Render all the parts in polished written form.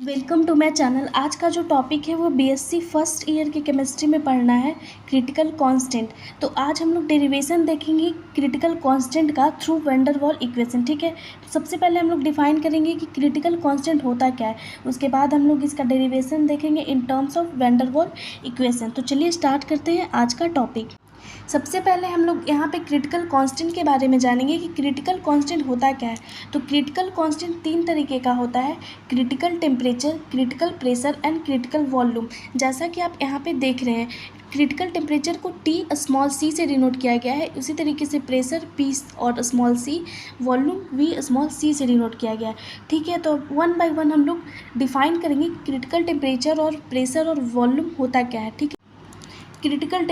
Welcome to my channel. आज का जो टॉपिक है वो बीएससी फर्स्ट ईयर की केमिस्ट्री में पढ़ना है, क्रिटिकल कांस्टेंट। तो आज हम लोग डेरिवेशन देखेंगे क्रिटिकल कांस्टेंट का through van der Waals equation. ठीक है, तो सबसे पहले हम लोग डिफाइन करेंगे कि क्रिटिकल कांस्टेंट होता क्या है, उसके बाद हम लोग इसका डेरिवेशन देखेंगे in terms of van der Waals equation. तो चलिए स्टार्ट करते हैं आज का टॉपिक। सबसे पहले हम लोग यहाँ पे क्रिटिकल कांस्टेंट के बारे में जानेंगे कि क्रिटिकल कांस्टेंट होता क्या है। तो क्रिटिकल कांस्टेंट तीन तरीके का होता है, critical temperature, critical pressure and critical volume. जैसा कि आप यहाँ पे देख रहे हैं, क्रिटिकल टेम्परेचर को टी स्मॉल सी से डिनोट किया गया है, उसी तरीके से प्रेशर पी और small C, volume V small C से डिनोट किया गया है। ठीक है, तो वन बाय वन हम लोग डिफाइन करेंगे क्रिटिकल टेम्परेचर और प्रेशर और वॉल्यूम होता क्या है। ठीक है, critical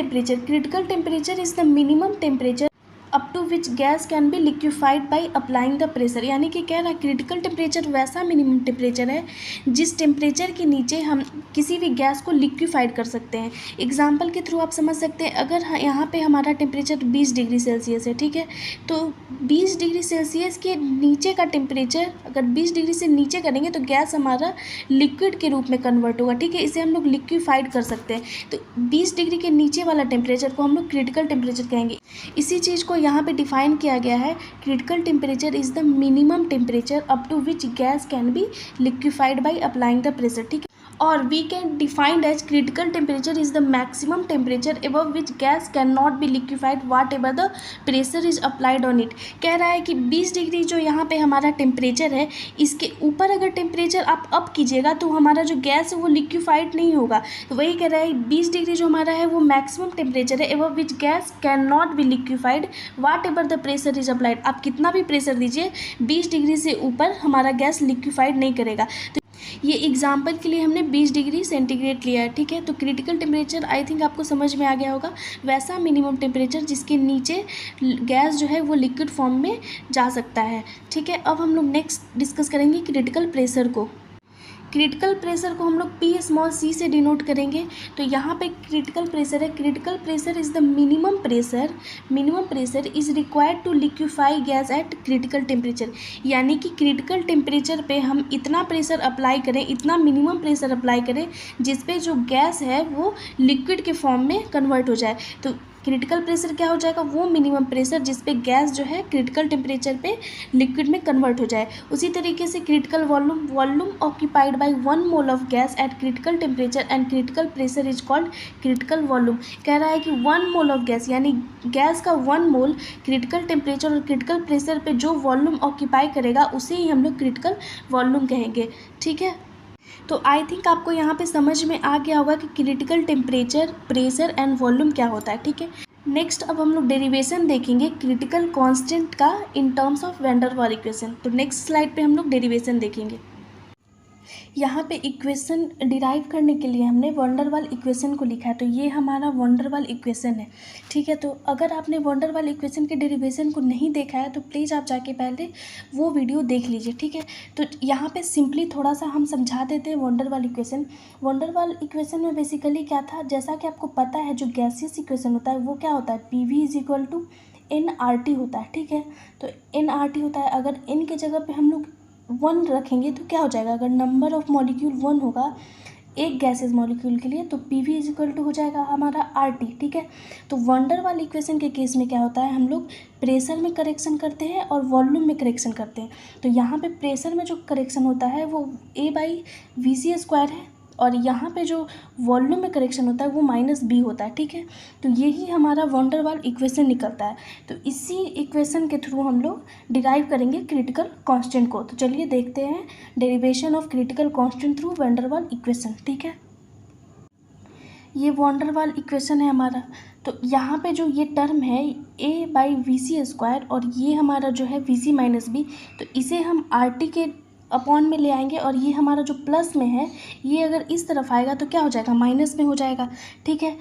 temperature is the minimum temperature up to which gas can be liquefied by applying the pressure. यानी कि कह रहा है क्रिटिकल टेम्परेचर वैसा मिनिमम टेम्परेचर है जिस टेम्परेचर के नीचे हम किसी भी गैस को लिक्विफाइड कर सकते हैं। एग्जांपल के थ्रू आप समझ सकते हैं, अगर यहाँ पे हमारा टेम्परेचर 20 डिग्री सेल्सियस है, ठीक है, तो 20 डिग्री सेल्सियस के नीचे का टेम्परेचर अगर 20 डिग्री से नीचे करेंगे तो गैस हमारा लिक्विड के रूप में कन्वर्ट होगा। ठीक है, इसे हम लोग लिक्विफाइड कर सकते हैं। तो 20 डिग्री के नीचे वाला टेम्परेचर को हम लोग क्रिटिकल टेम्परेचर कहेंगे। इसी चीज़ को यहाँ पे डिफाइन किया गया है, critical temperature is the minimum temperature up to which gas can be liquefied by applying the pressure. ठीक है, और we can defined as critical temperature is the maximum temperature above which gas can not be liquefied whatever the pressure is applied on it. कह रहा है कि 20 degree जो यहाँ पे हमारा टेम्परेचर है, इसके ऊपर अगर टेम्परेचर आप अप कीजिएगा तो हमारा जो गैस है वो लिक्विफाइड नहीं होगा। तो वही कह रहा है 20 डिग्री जो हमारा है वो मैक्सिमम टेम्परेचर है above which gas can not be liquefied whatever the pressure is applied. आप कितना भी प्रेशर दीजिए, 20 डिग्री से ऊपर हमारा गैस लिक्विफाइड नहीं करेगा। तो ये एग्जाम्पल के लिए हमने 20 डिग्री सेंटीग्रेड लिया है। ठीक है, तो क्रिटिकल टेम्परेचर आई थिंक आपको समझ में आ गया होगा, वैसा मिनिमम टेम्परेचर जिसके नीचे गैस जो है वो लिक्विड फॉर्म में जा सकता है। ठीक है, अब हम लोग नेक्स्ट डिस्कस करेंगे क्रिटिकल प्रेशर को। क्रिटिकल प्रेशर को हम लोग पी स्मॉल सी से डिनोट करेंगे। तो यहाँ पे क्रिटिकल प्रेशर है, critical pressure is the minimum pressure is required to liquefy gas at critical temperature. यानी कि क्रिटिकल टेम्परेचर पे हम इतना प्रेशर अप्लाई करें, इतना मिनिमम प्रेशर अप्लाई करें जिस पे जो गैस है वो लिक्विड के फॉर्म में कन्वर्ट हो जाए। तो क्रिटिकल प्रेशर क्या हो जाएगा, वो मिनिमम प्रेशर जिस पे गैस जो है क्रिटिकल टेम्परेचर पे लिक्विड में कन्वर्ट हो जाए। उसी तरीके से critical volume occupied by 1 mole of gas at critical temperature and critical pressure is called critical volume. कह रहा है कि 1 मोल ऑफ गैस यानी गैस का 1 मोल क्रिटिकल टेम्परेचर और क्रिटिकल प्रेशर पे जो वॉल्यूम ऑक्यूपाई करेगा उसे ही हम लोग क्रिटिकल वॉल्यूम कहेंगे। ठीक है, तो आई थिंक आपको यहाँ पे समझ में आ गया होगा कि critical temperature, pressure and volume क्या होता है। ठीक है, नेक्स्ट अब हम लोग डेरिवेशन देखेंगे क्रिटिकल कांस्टेंट का in terms of van der Waals equation. तो नेक्स्ट स्लाइड पे हम लोग डेरिवेशन देखेंगे। यहाँ पे इक्वेशन डिराइव करने के लिए हमने वैन डर वाल इक्वेशन को लिखा है। तो ये हमारा वैन डर वाल इक्वेशन है। ठीक है, तो अगर आपने वैन डर वाल इक्वेशन के डेरिवेशन को नहीं देखा है तो प्लीज़ आप जाके पहले वो वीडियो देख लीजिए। ठीक है, तो यहाँ पे सिंपली थोड़ा सा हम समझा देते हैं van der Waals equation. Van der Waals equation में बेसिकली क्या था, जैसा कि आपको पता है जो गैसियस इक्वेशन होता है वो क्या होता है, PV is equal to nRT होता है। ठीक है, तो nRT होता है, अगर n के जगह पे हम लोग 1 रखेंगे तो क्या हो जाएगा, अगर नंबर ऑफ मॉलिक्यूल 1 होगा एक गैसेज मॉलिक्यूल के लिए तो PV इज इक्वल टू हो जाएगा हमारा RT। ठीक है, तो वैन डर वाल इक्वेशन के केस में क्या होता है, हम लोग प्रेशर में करेक्शन करते हैं और वॉल्यूम में करेक्शन करते हैं। तो यहाँ पे प्रेशर में जो करेक्शन होता है वो A/VC² है और यहाँ पे जो वॉल्यूम में करेक्शन होता है वो -B होता है। ठीक है, तो यही हमारा वैन डर वाल इक्वेशन निकलता है। तो इसी इक्वेशन के थ्रू हम लोग डिराइव करेंगे क्रिटिकल कांस्टेंट को। तो चलिए देखते हैं derivation of critical constant through van der Waals equation. ठीक है, ये वैन डर वाल इक्वेशन है हमारा। तो यहाँ पे जो ये टर्म है A/VC² और ये हमारा जो है VC-B, तो इसे हम RT के अपॉन में ले आएंगे और ये हमारा जो प्लस में है ये अगर इस तरफ आएगा तो क्या हो जाएगा, माइनस में हो जाएगा। ठीक है,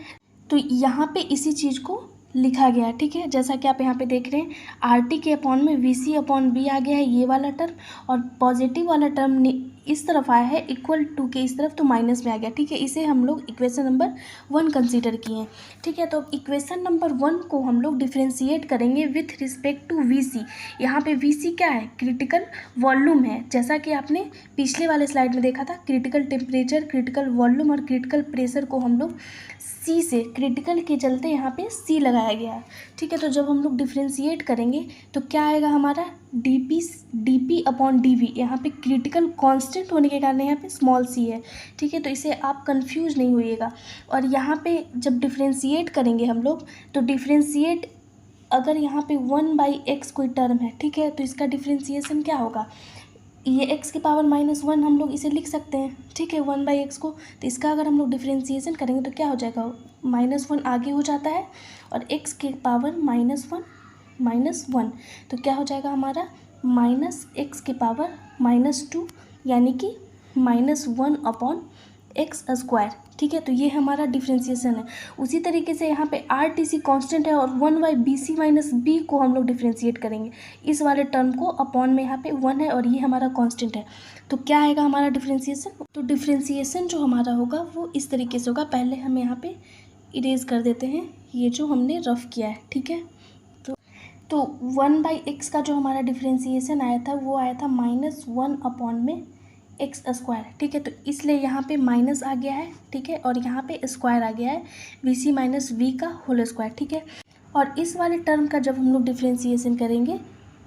तो यहाँ पे इसी चीज़ को लिखा गया है। ठीक है, जैसा कि आप यहाँ पे देख रहे हैं RT के अपॉन में VC/B आ गया है ये वाला टर्म, और पॉजिटिव वाला टर्म इस तरफ आया है इक्वल टू के इस तरफ, तो माइनस में आ गया, ठीक है। इसे हम लोग इक्वेशन नंबर 1 कंसीडर किए हैं, ठीक है। तो इक्वेशन नंबर 1 को हम लोग डिफ्रेंशिएट करेंगे विथ रिस्पेक्ट टू वी सी। यहाँ पे वी सी क्या है, क्रिटिकल वॉल्यूम है, जैसा कि आपने पिछले वाले स्लाइड में देखा था। क्रिटिकल टेम्परेचर, क्रिटिकल वॉल्यूम और क्रिटिकल प्रेशर को हम लोग सी से, क्रिटिकल के चलते यहाँ पे सी लगाया गया है, ठीक है। तो जब हम लोग डिफ्रेंशिएट करेंगे तो क्या आएगा हमारा, D P upon D V. यहाँ पे क्रिटिकल कांस्टेंट होने के कारण यहाँ पे स्मॉल सी है, ठीक है। तो इसे आप कंफ्यूज नहीं होइएगा। और यहाँ पे जब डिफ्रेंशिएट करेंगे हम लोग, तो डिफ्रेंशिएट अगर यहाँ पे 1/x कोई टर्म है, ठीक है, तो इसका डिफ्रेंशिएशन क्या होगा, ये x के पावर -1 हम लोग इसे लिख सकते हैं, ठीक है, 1/x को। तो इसका अगर हम लोग डिफ्रेंशिएशन करेंगे तो क्या हो जाएगा, -1 आगे हो जाता है और x के पावर -1 तो क्या हो जाएगा हमारा -x के पावर -2, यानी कि -1/x², ठीक है। तो ये हमारा डिफ्रेंशिएशन है। उसी तरीके से यहाँ पे RTC कांस्टेंट है और 1/BC - B को हम लोग डिफ्रेंशिएट करेंगे। इस वाले टर्म को अपॉन में यहाँ पे 1 है और ये हमारा कांस्टेंट है। तो क्या आएगा हमारा डिफ्रेंशिएशन, तो डिफ्रेंशिएशन जो हमारा होगा वो इस तरीके से होगा। पहले हम यहाँ पे इरेज कर देते हैं ये जो हमने रफ किया है, ठीक है। तो 1/x का जो हमारा डिफ्रेंशिएशन आया था वो आया था -1/x², ठीक है। तो इसलिए यहाँ पे माइनस आ गया है, ठीक है, और यहाँ पे स्क्वायर आ गया है, VC - V का होल स्क्वायर, ठीक है। और इस वाले टर्म का जब हम लोग डिफ्रेंशिएशन करेंगे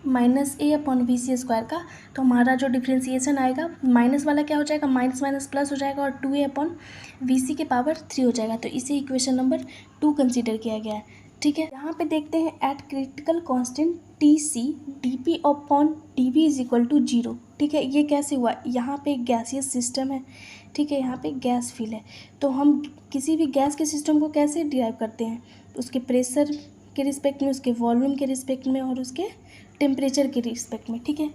-a/VC² का, तो हमारा जो डिफ्रेंशिएशन आएगा, माइनस वाला क्या हो जाएगा, माइनस माइनस प्लस हो जाएगा और 2a/VC के पावर 3 हो जाएगा। तो इसे इक्वेशन नंबर 2 कंसीडर किया गया है, ठीक है। यहाँ पे देखते हैं eight critical constant TC dP/dV = 0, ठीक है। ये कैसे हुआ, यहाँ पे एक गैसियस सिस्टम है, ठीक है, यहाँ पे गैस फिल है। तो हम किसी भी गैस के सिस्टम को कैसे डिराइव करते हैं, उसके प्रेशर के रिस्पेक्ट में, उसके वॉल्यूम के रिस्पेक्ट में और उसके टेम्परेचर के रिस्पेक्ट में, ठीक है।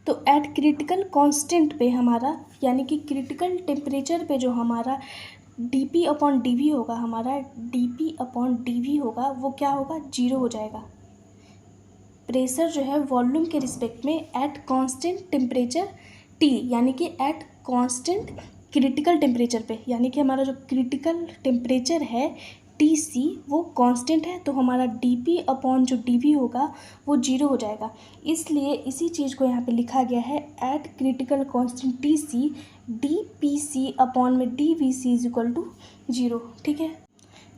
तो एट क्रिटिकल कांस्टेंट पे हमारा, यानी कि क्रिटिकल टेम्परेचर पे जो हमारा dP/dV होगा, हमारा dP/dV होगा, वो क्या होगा, 0 हो जाएगा। प्रेशर जो है वॉल्यूम के रिस्पेक्ट में एट कांस्टेंट टेम्परेचर T, यानी कि एट कांस्टेंट क्रिटिकल टेम्परेचर पे, यानी कि हमारा जो क्रिटिकल टेम्परेचर है TC वो कांस्टेंट है, तो हमारा dP/dV होगा वो 0 हो जाएगा। इसलिए इसी चीज़ को यहाँ पे लिखा गया है eight critical constant TC dPC/dVC = 0, ठीक है।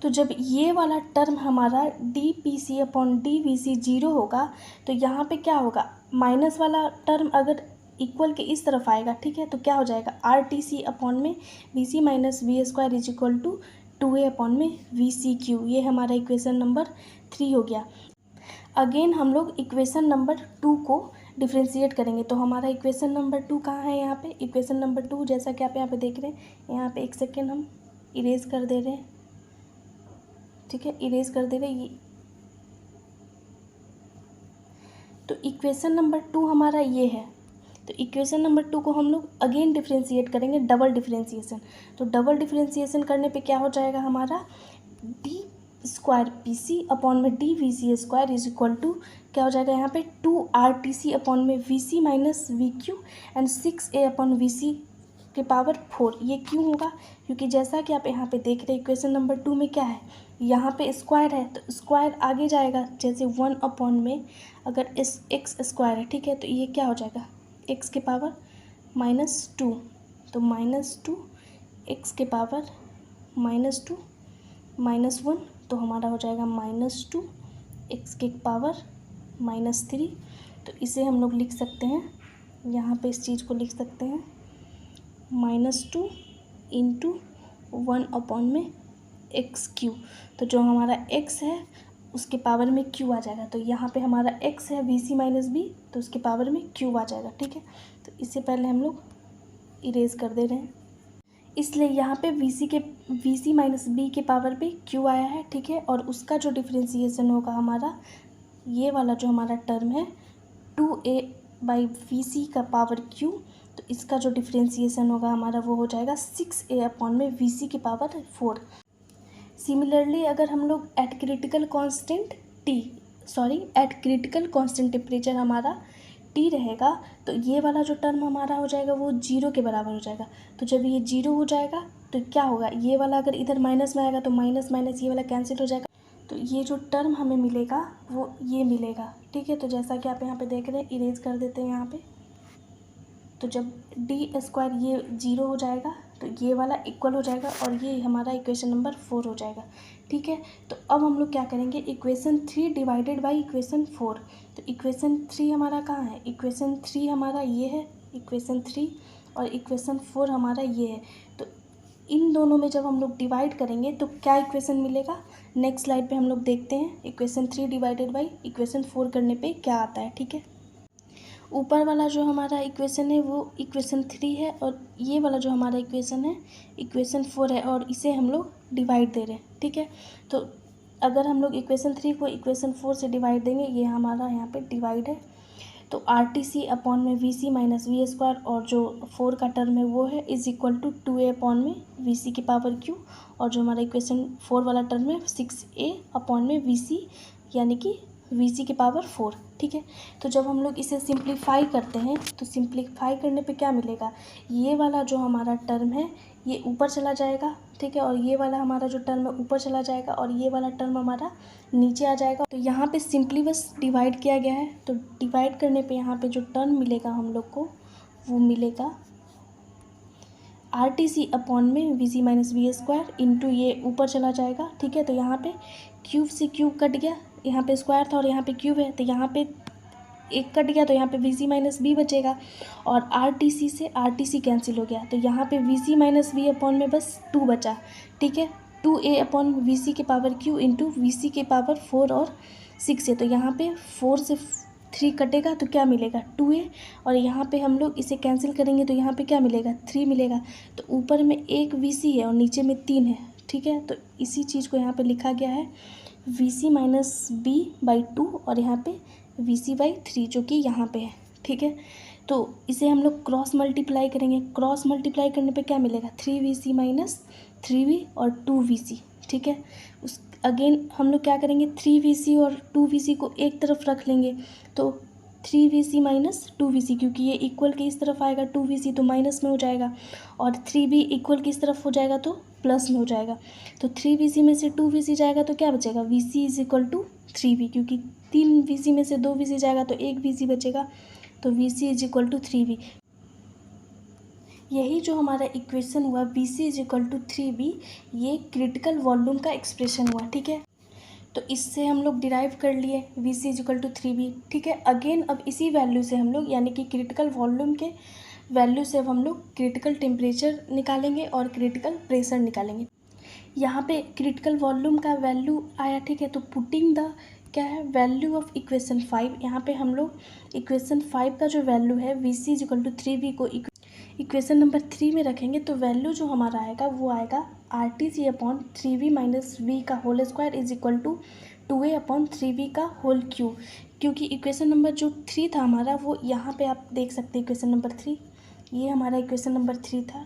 तो जब ये वाला टर्म हमारा dPC/dVC 0 होगा, तो यहाँ पे क्या होगा, माइनस वाला टर्म अगर इक्वल के इस तरफ आएगा, ठीक है, तो क्या हो जाएगा, RTC/VC - V² = 2a/VCQ। ये हमारा इक्वेशन नंबर 3 हो गया। अगेन हम लोग इक्वेशन नंबर 2 को डिफ्रेंशिएट करेंगे। तो हमारा इक्वेशन नंबर 2 कहाँ है, यहाँ पे इक्वेशन नंबर 2, जैसा कि आप यहाँ पे देख रहे हैं, यहाँ पे एक सेकेंड हम इरेज कर दे रहे हैं, ठीक है, इरेज कर दे रहे हैं। तो इक्वेशन नंबर 2 हमारा ये है। तो इक्वेशन नंबर 2 को हम लोग अगेन डिफ्रेंशिएट करेंगे, डबल डिफ्रेंशिएशन। तो डबल डिफ्रेंशिएशन करने पे क्या हो जाएगा हमारा, d²PC/dVC² क्या हो जाएगा, यहाँ पे 2RTC/VC - VQ एंड 6a/VC के पावर 4। ये क्यों होगा, क्योंकि जैसा कि आप यहाँ पे देख रहे हैं इक्वेशन नंबर 2 में क्या है, यहाँ पे स्क्वायर है, तो स्क्वायर आगे जाएगा, जैसे 1/ में अगर x² है, ठीक है, तो ये क्या हो जाएगा, x के पावर -2, तो -2 x के पावर -2 -1, तो हमारा हो जाएगा -2 x के पावर -3। तो इसे हम लोग लिख सकते हैं, यहाँ पे इस चीज़ को लिख सकते हैं -2 × 1/ में x³। तो जो हमारा x है उसके पावर में q आ जाएगा। तो यहाँ पे हमारा x है VC - B, तो उसके पावर में q आ जाएगा, ठीक है। तो इससे पहले हम लोग इरेज कर दे रहे हैं, इसलिए यहाँ पे VC - B के पावर पे q आया है, ठीक है। और उसका जो डिफ्रेंशिएशन होगा हमारा, ये वाला जो हमारा टर्म है 2a/VC का पावर q, तो इसका जो डिफ्रेंशिएशन होगा हमारा वो हो जाएगा 6a/VC के पावर 4। सिमिलरली अगर हम लोग एट क्रिटिकल कांस्टेंट टेम्परेचर हमारा टी रहेगा तो ये वाला जो टर्म हमारा हो जाएगा वो 0 के बराबर हो जाएगा। तो जब ये 0 हो जाएगा तो क्या होगा, ये वाला अगर इधर माइनस में आएगा तो माइनस माइनस ये वाला कैंसिल हो जाएगा। तो ये जो टर्म हमें मिलेगा वो ये मिलेगा, ठीक है। तो जैसा कि आप यहाँ पे देख रहे हैं, इरेज कर देते हैं यहाँ पे। तो जब डी स्क्वायर ये 0 हो जाएगा तो ये वाला इक्वल हो जाएगा और ये हमारा इक्वेशन नंबर 4 हो जाएगा, ठीक है। तो अब हम लोग क्या करेंगे, इक्वेशन 3 डिवाइडेड बाई इक्वेशन 4। तो इक्वेशन 3 हमारा कहाँ है, इक्वेशन 3 हमारा ये है, इक्वेशन 3, और इक्वेशन 4 हमारा ये है। तो इन दोनों में जब हम लोग डिवाइड करेंगे तो क्या इक्वेशन मिलेगा, नेक्स्ट स्लाइड पे हम लोग देखते हैं। इक्वेशन 3 डिवाइडेड बाई इक्वेशन 4 करने पे क्या आता है, ठीक है। ऊपर वाला जो हमारा इक्वेशन है वो इक्वेशन 3 है और ये वाला जो हमारा इक्वेशन है इक्वेशन 4 है, और इसे हम लोग डिवाइड दे रहे हैं, ठीक है। तो अगर हम लोग इक्वेशन 3 को इक्वेशन 4 से डिवाइड देंगे, ये हमारा यहाँ पे डिवाइड है, तो RTC अपॉन में VC माइनस वी स्क्वायर, और जो 4 का टर्म है वो है is equal to 2A upon में VC की पावर Q, और जो हमारा इक्वेशन 4 वाला टर्म है 6A अपॉन में VC यानी कि VC की पावर 4, ठीक है। तो जब हम लोग इसे सिंप्लीफाई करते हैं तो सिंप्लीफाई करने पे क्या मिलेगा, ये वाला जो हमारा टर्म है ये ऊपर चला जाएगा, ठीक है, और ये वाला हमारा जो टर्म है ऊपर चला जाएगा और ये वाला टर्म हमारा नीचे आ जाएगा। तो यहाँ पे सिंपली बस डिवाइड किया गया है। तो डिवाइड करने पे यहाँ पे जो टर्म मिलेगा हम लोग को वो मिलेगा RTC अपॉन में VC minus V square into ये ऊपर चला जाएगा, ठीक है। तो यहाँ पे क्यूब से क्यूब कट गया, यहाँ पे स्क्वायर था और यहाँ पे क्यूब है, तो यहाँ पे एक कट गया तो यहाँ पे VC माइनस बी बचेगा, और RTC से RTC कैंसिल हो गया, तो यहाँ पे VC माइनस वी अपॉन में बस 2 बचा, ठीक है। 2A अपॉन VC के पावर Q इंटू VC के पावर 4 और 6 है। तो यहाँ पे 4 से 3 कटेगा तो क्या मिलेगा 2A, और यहाँ पे हम लोग इसे कैंसिल करेंगे तो यहाँ पे क्या मिलेगा 3 मिलेगा। तो ऊपर में एक VC है और नीचे में 3 है, ठीक है। तो इसी चीज़ को यहाँ पे लिखा गया है VC माइनस बी बाई 2 और यहाँ पे VC बाई 3 जो कि यहाँ पे है, ठीक है। तो इसे हम लोग क्रॉस मल्टीप्लाई करेंगे, क्रॉस मल्टीप्लाई करने पे क्या मिलेगा 3VC माइनस 3V और 2VC, ठीक है। उस अगेन हम लोग क्या करेंगे 3VC और 2VC को एक तरफ रख लेंगे, तो 3VC माइनस 2VC, क्योंकि ये इक्वल के इस तरफ आएगा 2VC तो माइनस में हो जाएगा, और 3V इक्वल के इस तरफ हो जाएगा तो प्लस में हो जाएगा। तो 3VC में से 2VC जाएगा तो क्या बचेगा VC is equal to 3V, क्योंकि 3VC में से 2VC जाएगा तो 1VC बचेगा, तो VC is equal to 3V। यही जो हमारा इक्वेशन हुआ VC is equal to 3V, ये क्रिटिकल वॉल्यूम का एक्सप्रेशन हुआ, ठीक है। तो इससे हम लोग डिराइव कर लिए VC is equal to 3V, ठीक है। अगेन अब इसी वैल्यू से हम लोग यानी कि क्रिटिकल वॉल्यूम के वैल्यू से अब हम लोग क्रिटिकल टेम्परेचर निकालेंगे और क्रिटिकल प्रेशर निकालेंगे। यहाँ पे क्रिटिकल वॉल्यूम का वैल्यू आया, ठीक है। तो पुटिंग द क्या है वैल्यू ऑफ इक्वेशन 5, यहाँ पे हम लोग इक्वेशन 5 का जो वैल्यू है VC is equal to 3V को इक्वेशन नंबर 3 में रखेंगे, तो वैल्यू जो हमारा आएगा वो आएगा RTC upon 3V minus V का whole square is equal to 2A upon 3V का होल क्यूब, क्योंकि इक्वेशन नंबर जो 3 था हमारा वो यहाँ पे आप देख सकते हैं इक्वेशन नंबर 3, ये हमारा इक्वेशन नंबर 3 था,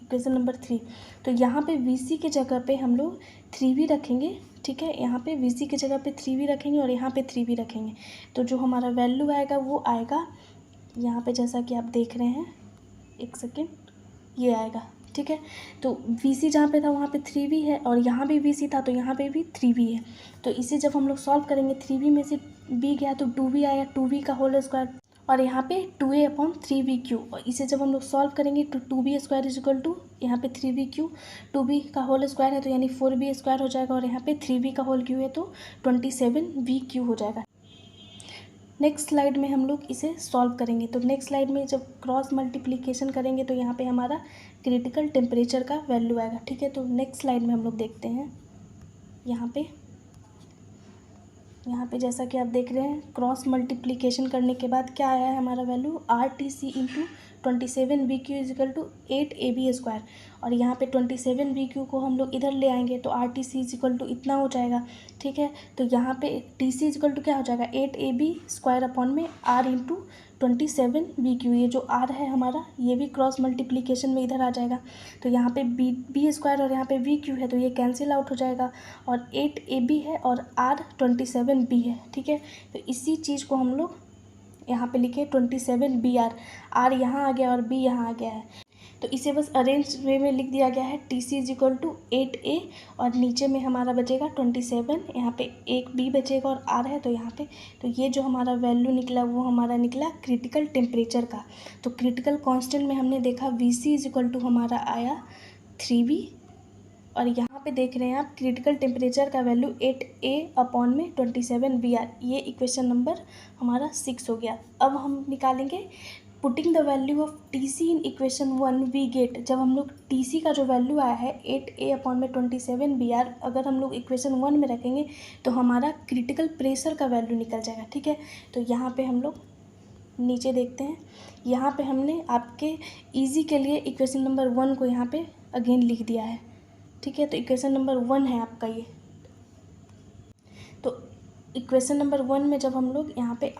इक्वेशन नंबर 3। तो यहाँ पे VC के जगह पे हम लोग 3V रखेंगे, ठीक है। यहाँ पे VC के जगह पे 3V रखेंगे और यहाँ पे 3V रखेंगे, तो जो हमारा वैल्यू आएगा वो आएगा यहाँ पे जैसा कि आप देख रहे हैं, एक सेकेंड, ये आएगा, ठीक है। तो VC जहाँ पे था वहाँ पे 3V है और यहाँ भी VC था तो यहाँ पे भी 3V है। तो इसे जब हम लोग सॉल्व करेंगे 3V में से B गया तो 2V आया, 2V का होल स्क्वायर, और यहाँ पे 2A अपॉन 3VQ, और इसे जब हम लोग सॉल्व करेंगे तो 2B square is equal to यहाँ पे 3VQ, 2B का होल स्क्वायर है तो यानी 4B स्क्वायर हो जाएगा, और यहाँ पे 3V का होल क्यू है तो 27VQ हो जाएगा। नेक्स्ट स्लाइड में हम लोग इसे सॉल्व करेंगे। तो नेक्स्ट स्लाइड में जब क्रॉस मल्टीप्लिकेशन करेंगे तो यहाँ पे हमारा क्रिटिकल टेम्परेचर का वैल्यू आएगा, ठीक है। तो नेक्स्ट स्लाइड में हम लोग देखते हैं, यहाँ पे जैसा कि आप देख रहे हैं क्रॉस मल्टीप्लिकेशन करने के बाद क्या आया है हमारा value RTC into 27VQ is equal to 8AB square, और यहाँ पे 27VQ को हम लोग इधर ले आएंगे तो RTC इज इक्वल टू इतना हो जाएगा, ठीक है। तो यहाँ पे TC इज इक्वल टू क्या हो जाएगा 8AB स्क्वायर अपॉन में R इंटू 27VQ, ये जो R है हमारा ये भी क्रॉस मल्टीप्लिकेशन में इधर आ जाएगा, तो यहाँ पे B स्क्वायर और यहाँ पे VQ है तो ये कैंसिल आउट हो जाएगा, और 8AB है और R 27B है, ठीक है। तो इसी चीज़ को हम लोग यहाँ पे लिखे 27 BR, R यहाँ आ गया और B यहाँ आ गया है, तो इसे बस अरेंज वे में लिख दिया गया है। TC is equal to 8A और नीचे में हमारा बचेगा 27, यहाँ पे एक B बचेगा और R है तो यहाँ पे, तो ये जो हमारा वैल्यू निकला वो हमारा निकला क्रिटिकल टेम्परेचर का। तो क्रिटिकल कांस्टेंट में हमने देखा VC इज इक्वल टू हमारा आया 3V, और यहाँ पे देख रहे हैं आप क्रिटिकल टेम्परेचर का वैल्यू 8A अपॉन में 27 BR। ये इक्वेशन नंबर हमारा 6 हो गया। अब हम निकालेंगे putting the value of TC in equation 1 we get. जब हम लोग TC का जो वैल्यू आया है 8A अपॉन में 27 BR, अगर हम लोग इक्वेशन 1 में रखेंगे तो हमारा क्रिटिकल प्रेशर का वैल्यू निकल जाएगा। ठीक है, तो यहाँ पे हम लोग नीचे देखते हैं, यहाँ पे हमने आपके ईजी के लिए इक्वेशन नंबर 1 को यहाँ पे अगेन लिख दिया है। ठीक है, तो इक्वेशन नंबर 1 है आपका ये। तो इक्वेशन नंबर 1 में जब हम लोग यहाँ पे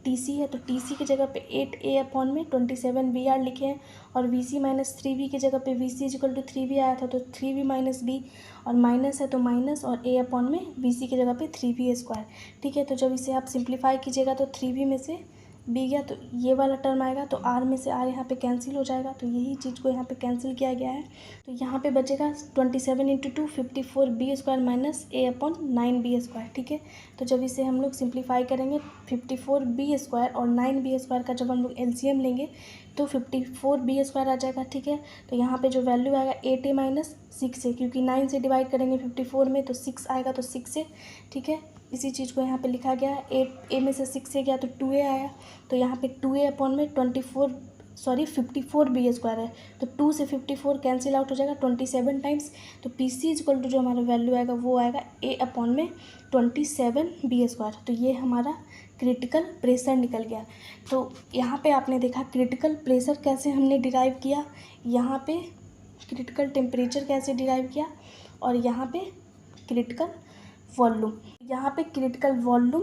TC है तो TC की जगह पे 8A अपॉन में 27 BR लिखे हैं, और VC माइनस 3V की जगह पे VC इक्वल टू 3V आया था तो 3V माइनस B, और माइनस है तो माइनस, और A अपॉन में VC की जगह पे 3V स्क्वायर। ठीक है, तो जब इसे आप सिंप्लीफाई कीजिएगा तो 3V में से B गया तो ये वाला टर्म आएगा, तो R में से R यहाँ पे कैंसिल हो जाएगा, तो यही चीज़ को यहाँ पे कैंसिल किया गया है। तो यहाँ पे बचेगा 27 into 2 54B square minus A upon 9B square. ठीक है, तो जब इसे हम लोग सिंप्लीफाई करेंगे 54B स्क्वायर और 9B स्क्वायर का जब हम लोग LCM लेंगे तो 54B स्क्वायर आ जाएगा। ठीक है, तो यहाँ पे जो वैल्यू आएगा 8A माइनस 6A, क्योंकि 9 से डिवाइड करेंगे 54 में तो 6 आएगा, तो 6A। ठीक है, इसी चीज़ को यहाँ पे लिखा गया है। 8A में से 6 से गया तो 2A आया, तो यहाँ पे 2A अपॉन में 54B स्क्वायर है, तो 2 से 54 कैंसिल आउट हो जाएगा 27 टाइम्स, तो PC इक्वल टू जो हमारा वैल्यू आएगा वो आएगा A अपॉन में 27B स्क्वायर। तो ये हमारा क्रिटिकल प्रेशर निकल गया। तो यहाँ पे आपने देखा क्रिटिकल प्रेशर कैसे हमने डिराइव किया, यहाँ पे क्रिटिकल टेम्परेचर कैसे डिराइव किया, और यहाँ पे क्रिटिकल वॉल्यूम, यहाँ पे critical volume,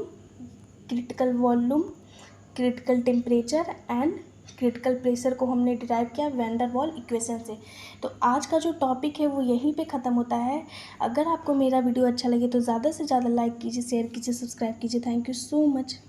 critical temperature and critical pressure को हमने डिराइव किया वैन डर वाल इक्वेशन से। तो आज का जो टॉपिक है वो यहीं पे ख़त्म होता है। अगर आपको मेरा वीडियो अच्छा लगे तो ज़्यादा से ज़्यादा लाइक कीजिए, शेयर कीजिए, सब्सक्राइब कीजिए। Thank you so much.